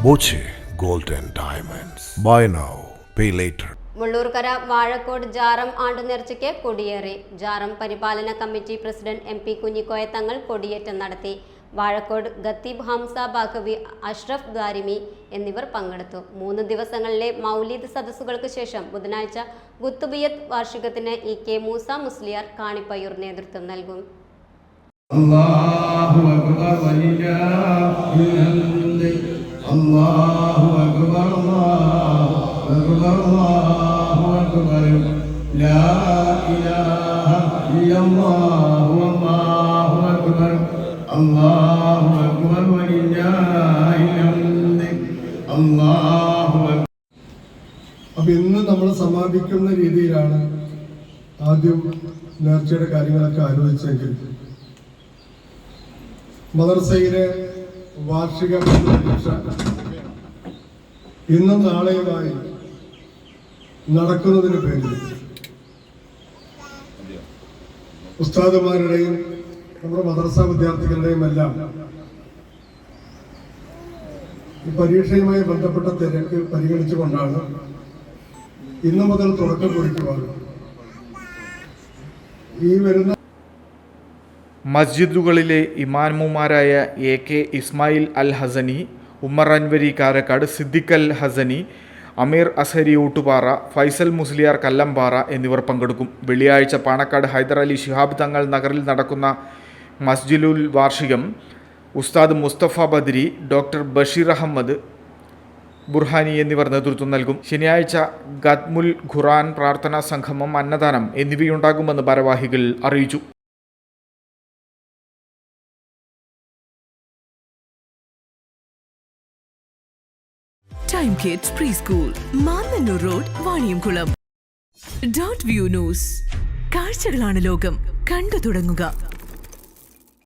Boche gold and diamonds. Buy now pay later. Mullurkara Vazhakode ജാറം ആണ്ടുനേർച്ചയ്ക്ക് കൊടിയേറി. ജാറം പരിപാലന കമ്മിറ്റി പ്രസിഡന്റ് MP കുഞ്ഞിക്കോയ തങ്ങൾ കൊടിയേറ്റം നടത്തി. വാഴക്കോട് ഖത്തീബ് ഹംസ ബാഖവി, അഷ്റഫ് ദാരിമി എന്നിവർ പങ്കെടുത്തു. 3 ദിവസങ്ങളിലെ മൗലീദ് സദസ്സുകൾക്ക് ശേഷം ബുധനാഴ്ച ഖുത്ബിയ്യത്ത് വാർഷികത്തിന് EK മൂസ മുസ്ലിയാർ കാണിപ്പയ്യൂർ നേതൃത്വം നൽകും. അല്ലാഹു അക്ബർ വലില്ലാഹിൽ ഹംദ്. അല്ലാഹു അക്ബർ അല്ലാഹു അക്ബർ ലാ ഇലാഹ ഇല്ലല്ലാഹു അല്ലാഹു അക്ബർ അല്ലാഹു അക്ബർ വലില്ലാഹിൽ ഹംദ്. അല്ലാഹു അക്ബർ. അപ്പോൾ ഇന്ന് നമ്മൾ സമാപിക്കുന്ന രീതിയിലാണ് ആദ്യം നേർച്ചയുടെ കാര്യങ്ങളൊക്കെ ആലോചിച്ചെങ്കിൽ മദർസയിലെ വാർഷിക പരീക്ഷ ഇന്നും നാളെയുമായി നടക്കുന്നതിന് പേരിൽ ഉസ്താദുമാരുടെയും നമ്മുടെ മദർസ വിദ്യാർത്ഥികളുടെയും എല്ലാം ഈ പരീക്ഷയുമായി ബന്ധപ്പെട്ട തിരക്ക് പരിഗണിച്ചുകൊണ്ടാണ് ഇന്നു മുതൽ തുടക്കം കുറിക്കുവാൻ ഈ വരുന്ന മസ്ജിദുകളിലെ ഇമാമുമാരായ AK ഇസ്മായിൽ അൽ ഹസനി, ഉമ്മർ അൻവരി കാരക്കാട്, സിദ്ദിഖ് അൽ ഹസനി, അമീർ അസ്ഹരി ഊട്ടുപാറ, ഫൈസൽ മുസ്ലിയാർ കല്ലമ്പാറ എന്നിവർ പങ്കെടുക്കും. വെള്ളിയാഴ്ച പാണക്കാട് ഹൈദർ അലി ശിഹാബ് തങ്ങൾ നഗറിൽ നടക്കുന്ന മസ്ജിദുൽ വാർഷികം ഉസ്താദ് മുസ്തഫ ബദരി, ഡോക്ടർ ബഷീർ അഹമ്മദ് ബുർഹാനി എന്നിവർ നേതൃത്വം നൽകും. ശനിയാഴ്ച ഖത്മുൽ ഖുർആൻ പ്രാർത്ഥനാ സംഗമം, അന്നദാനം എന്നിവയുണ്ടാകുമെന്ന് ഭാരവാഹികൾ അറിയിച്ചു. Time kids pre school, Mannannur road, Vaniyamkulam. .view news. കാഴ്ചകളാണ് ലോകം, കണ്ടു തുടങ്ങുക.